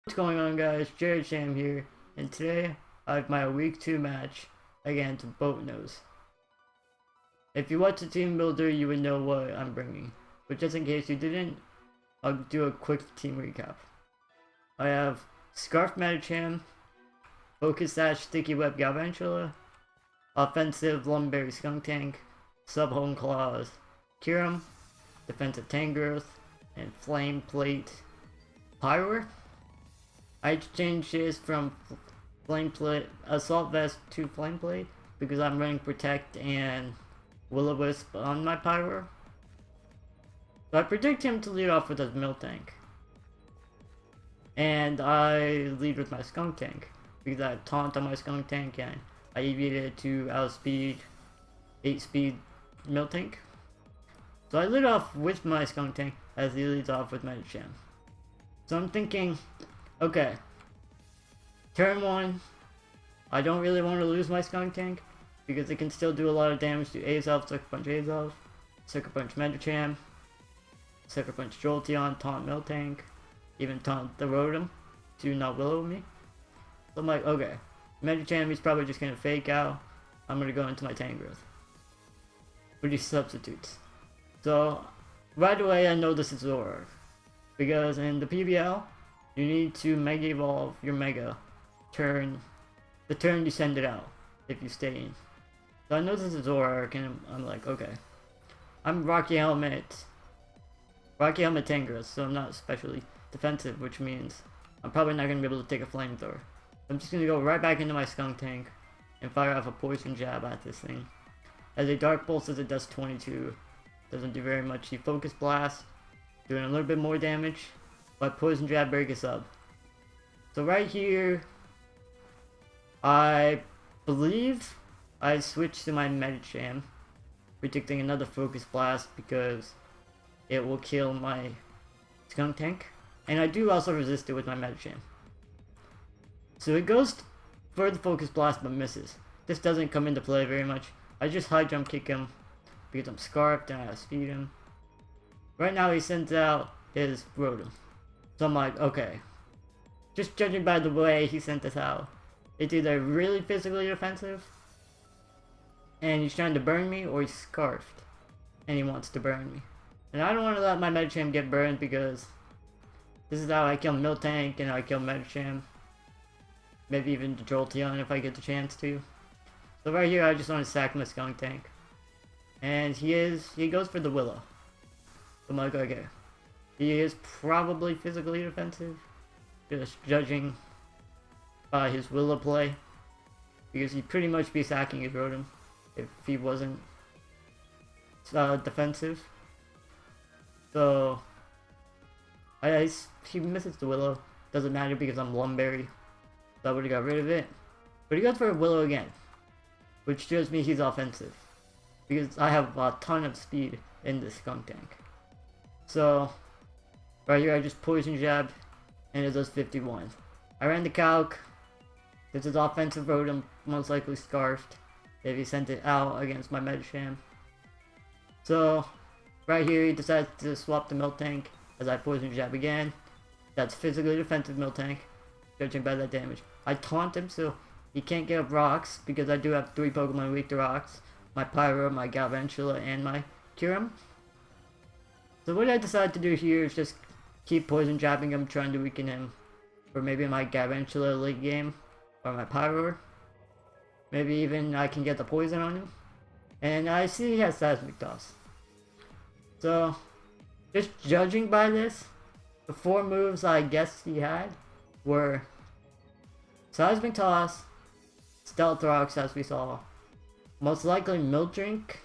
What's going on, guys? Jared Sham here, and today I have my week 2 match against BoatNose. If you watch the team builder, you would know what I'm bringing, but just in case you didn't, I'll do a quick team recap. I have Scarf Medicham, Focus Sash Sticky Web Galvantula, Offensive Lumberry Skunk Tank, Sub-Home Claws Kiram, Defensive Tangrowth, and Flame Plate Pyro. I changed this from Flame Plate Assault Vest to Flame Plate because I'm running Protect and Will-O-Wisp on my Pyro. So I predict him to lead off with his Miltank. And I lead with my Skunk Tank because I have Taunt on my Skunk Tank and I EV'd it to outspeed 8 speed Miltank. So I lead off with my Skunk Tank as he leads off with Medicham. So I'm thinking, okay, turn 1, I don't really want to lose my Skunk Tank because it can still do a lot of damage to Azelf, Sucker Punch Azelf, Sucker Punch Medicham, Sucker Punch Jolteon, Taunt Miltank, even Taunt the Rotom to not Willow me. So I'm like, okay, Medicham is probably just going to fake out, I'm going to go into my Tangrowth with these substitutes. So right away I know this is Zoroark, because in the PBL you need to Mega Evolve your Mega the turn you send it out if you stay in. So I know this is Zoroark and I'm like, okay, I'm Rocky Helmet Tangrowth, so I'm not especially defensive, which means I'm probably not going to be able to take a Flamethrower. I'm just going to go right back into my Skunk Tank and fire off a Poison Jab at this thing. As a Dark Pulse says it does 22, doesn't do very much. The Focus Blast doing a little bit more damage, but Poison Jab break us up. So right here, I believe I switched to my Medicham, predicting another Focus Blast because it will kill my Skunk Tank, and I do also resist it with my Medicham. So it goes for the Focus Blast but misses. This doesn't come into play very much. I just high jump kick him because I'm Scarfed and I outspeed him. Right now he sends out his Rotom. So I'm like, okay. Just judging by the way he sent this out, it's either really physically defensive and he's trying to burn me, or he's Scarfed and he wants to burn me. And I don't want to let my Medicham get burned because this is how I kill Miltank and I kill Medicham. Maybe even the Jolteon if I get the chance to. So right here I just want to sack my Skunk Tank. And he goes for the Willow. So I'm like, okay. He is probably physically defensive, just judging by his Willow play. Because he'd pretty much be sacking his Rotom if he wasn't defensive. So he misses the Willow. Doesn't matter because I'm Lumberry. So I would have got rid of it. But he goes for a Willow again, which shows me he's offensive, because I have a ton of speed in this Skunk Tank. So right here I just Poison Jab and it does 51. I ran the calc. This is offensive Rotom, most likely Scarfed if he sent it out against my Medicham. So right here he decides to swap the Miltank as I Poison Jab again. That's physically defensive Miltank, judging by that damage. I taunt him so he can't get up rocks because I do have 3 Pokemon weak to rocks. My Pyro, my Galvantula, and my Kiram. So what I decided to do here is just keep Poison Jabbing him, trying to weaken him. Or maybe my Galvantula late game, or my Pyro. Maybe even I can get the poison on him. And I see he has Seismic Toss. So, just judging by this, the 4 moves I guess he had were Seismic Toss, Stealth Rocks as we saw, most likely Milk Drink,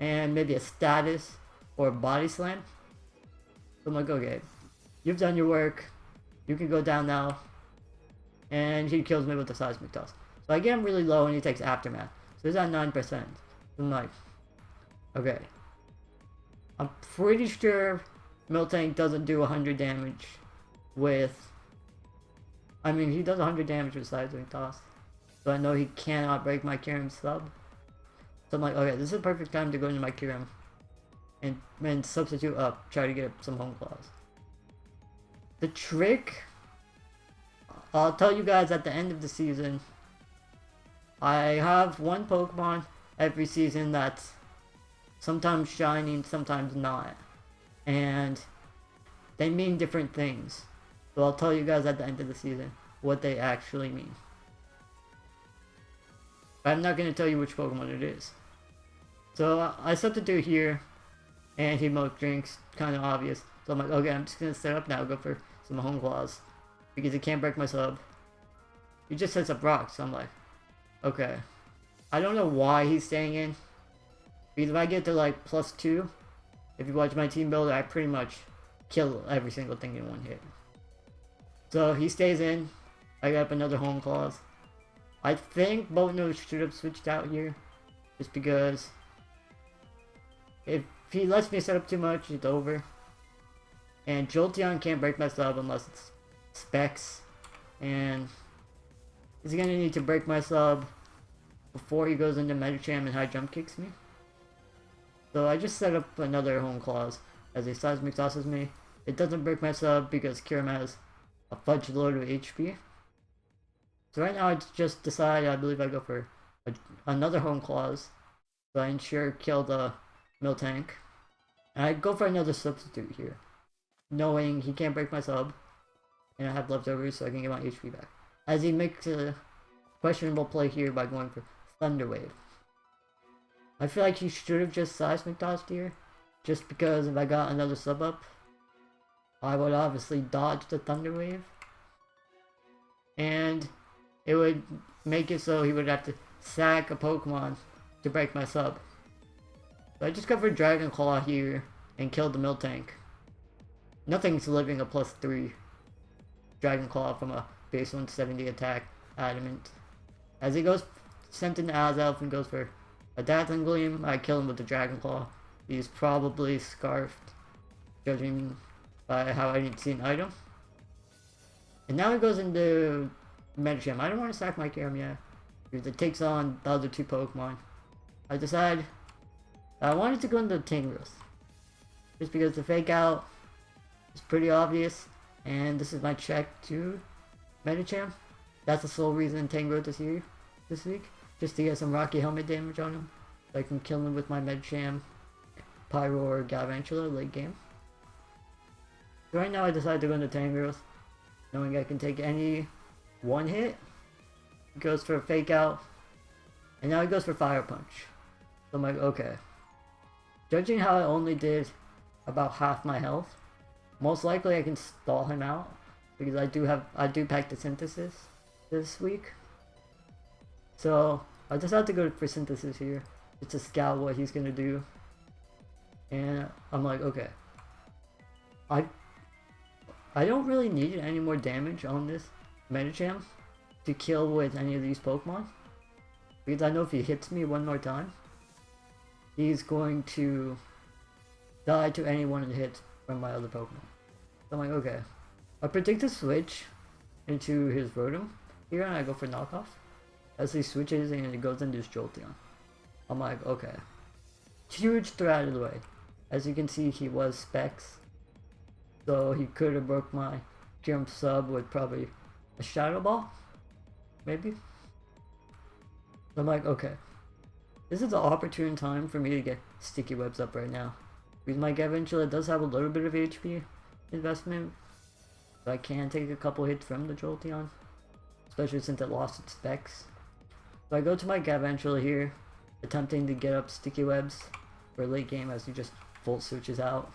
and maybe a Status or a Body Slam. So I'm like, okay, you've done your work, you can go down now. And he kills me with the Seismic Toss. So I get him really low and he takes Aftermath. So he's at 9%. So I'm like, okay. I'm pretty sure Miltank doesn't do 100 damage with... I mean, he does 100 damage with Seismic Toss. So I know he cannot break my Kiram sub. So I'm like, okay, this is the perfect time to go into my Kiram and substitute up, try to get some Home Claws. The trick, I'll tell you guys at the end of the season. I have one Pokemon every season that's sometimes shining, sometimes not. And they mean different things. So I'll tell you guys at the end of the season what they actually mean. But I'm not going to tell you which Pokemon it is. So I substitute here, and he milk drinks, kind of obvious. So I'm like, okay, I'm just going to set up now, go for some Home Claws. Because he can't break my sub. He just sets up rocks, so I'm like, okay. I don't know why he's staying in. Because if I get to like +2, if you watch my team builder, I pretty much kill every single thing in one hit. So he stays in. I got up another Home Claws. I think BoatNose should have switched out here. Just because if he lets me set up too much, it's over. And Jolteon can't break my sub unless it's Specs. And he's gonna need to break my sub before he goes into Medicham and high jump kicks me. So I just set up another Home Claws as he Seismic Tosses me. It doesn't break my sub because Kiram has a fudge load of HP. So right now I just decide, I believe I go for another Home Claws. So I ensure kill the Miltank. And I go for another substitute here. Knowing he can't break my sub. And I have leftovers so I can get my HP back. As he makes a questionable play here by going for Thunder Wave. I feel like he should have just Seismic Tossed here. Just because if I got another sub up, I would obviously dodge the Thunder Wave. And it would make it so he would have to sack a Pokemon to break my sub. So I just go for Dragon Claw here and kill the Miltank. Nothing's living a +3 Dragon Claw from a base 170 attack Adamant. As he goes sent into Azelf and goes for a Dazzling Gleam, I kill him with the Dragon Claw. He's probably scarfed, judging by how I didn't see an item. And now he goes into Medicham. I don't want to sack my Kiram yet, because it takes on the other two Pokemon. I decide I wanted to go into Tangrowth, just because the Fake Out is pretty obvious, and this is my check to Medicham. That's the sole reason Tangrowth is here this week, just to get some Rocky Helmet damage on him, so I can kill him with my Medicham, Pyro, or Galvantula late game. So right now I decide to go into Tangrowth, knowing I can take any one hit. He goes for a Fake Out, and now he goes for Fire Punch. So I'm like, okay. Judging how I only did about half my health, most likely I can stall him out, because I do pack the Synthesis this week. So I decided to go for Synthesis here, just to scout what he's gonna do. And I'm like, okay. I don't really need any more damage on this Medicham to kill with any of these Pokemon, because I know if he hits me one more time, he's going to die to any one of the hits from my other Pokemon. So I'm like, okay. I predict a switch into his Rotom here, and I go for Knockoff. As he switches and it goes into his Jolteon. I'm like, okay. Huge threat out of the way. As you can see, he was Specs. So he could have broke my Kiram sub with probably a Shadow Ball. Maybe. So I'm like, okay. This is the opportune time for me to get Sticky Webs up right now. Because my Galvantula does have a little bit of HP investment. So I can take a couple hits from the Jolteon. Especially since it lost its Specs. So I go to my Galvantula here, attempting to get up Sticky Webs for late game as he just Volt switches out.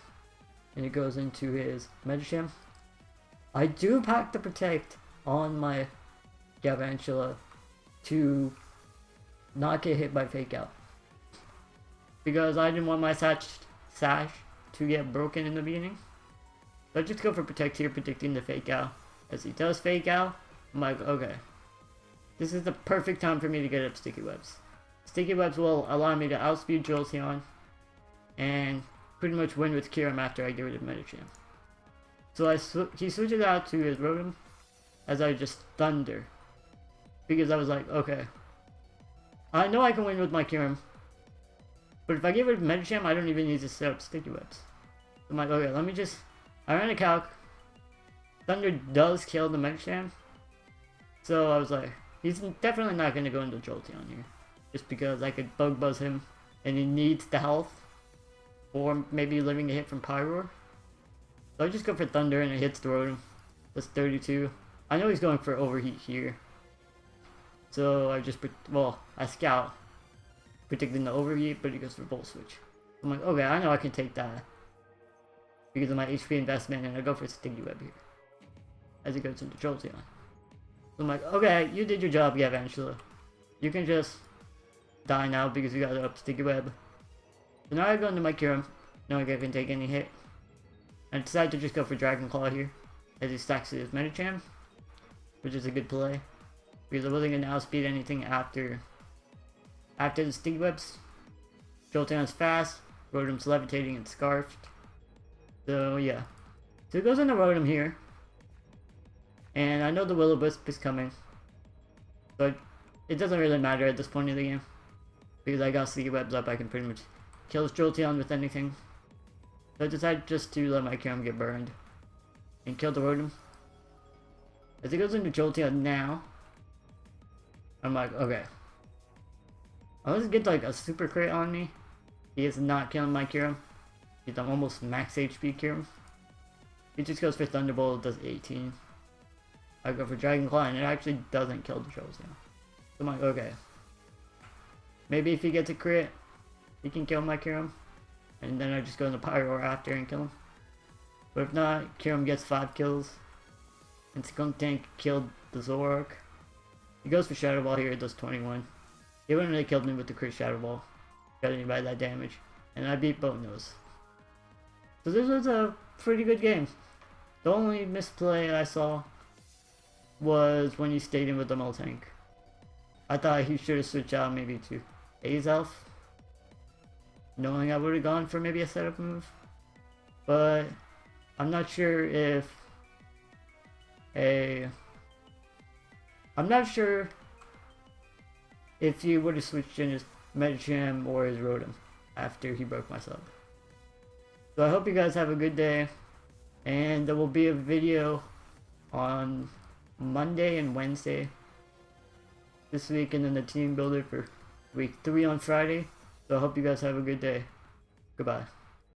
And it goes into his Medicham. I do pack the Protect on my Galvantula to not get hit by Fake Out. Because I didn't want my sash to get broken in the beginning. So I just go for Protect here, predicting the Fake Out. As he does Fake Out, I'm like, okay. This is the perfect time for me to get up Sticky Webs. Sticky Webs will allow me to outspeed Jolteon and pretty much win with Kiram after I get rid of Medicham. So he switches out to his Rotom as I just Thunder. Because I was like, okay. I know I can win with my Kiram. But if I get rid of Medicham, I don't even need to set up Sticky Webs. So I'm like, okay, let me just... I ran a calc. Thunder does kill the Medicham. So I was like, he's definitely not going to go into Jolteon here. Just because I could Bug Buzz him and he needs the health. Or maybe living a hit from Pyroar. So I just go for Thunder and it hits the Rotom. That's 32. I know he's going for Overheat here. So I just, well, I Scout. Predicting the Overheat, but he goes for Volt Switch. I'm like, okay, I know I can take that. Because of my HP investment, and I go for Sticky Web here. As he goes into Jolteon. So I'm like, okay, you did your job, Gavantula. You can just die now because you got up Sticky Web. So now I go into my Kyurem, knowing I can take any hit. I decide to just go for Dragon Claw here, as he stacks his Medicham, which is a good play. Because I wasn't going to outspeed anything after the Sticky Webs. Jolteon's fast, Rotom's levitating and scarfed. So yeah. So it goes into Rotom here. And I know the Will-O-Wisp is coming. But it doesn't really matter at this point in the game. Because I got Sticky Webs up, I can pretty much kill Jolteon with anything. So I decided just to let my Kyurem get burned. And kill the Rotom. As it goes into Jolteon now, I'm like, okay. Unless it gets like a super crit on me, he is not killing my Kyurem. He's an almost max HP Kyurem. He just goes for Thunderbolt, does 18. I go for Dragon Claw and it actually doesn't kill the Jolteon. So I'm like, okay. Maybe if he gets a crit, he can kill my Kyurem. And then I just go into Pyroar after and kill him. But if not, Kyurem gets 5 kills. And Skunk Tank killed the Zoroark. He goes for Shadow Ball here, it does 21. He wouldn't really killed me with the crit Shadow Ball. Got anybody that damage. And I beat Boatnose. So this was a pretty good game. The only misplay I saw was when he stayed in with the Moltank. I thought he should have switched out maybe to Azelf. Knowing I would have gone for maybe a setup move. But I'm not sure if he would have switched in his Medicham or his Rotom after he broke my sub. So I hope you guys have a good day. And there will be a video on Monday and Wednesday this week, and then the team builder for week 3 on Friday. So I hope you guys have a good day. Goodbye.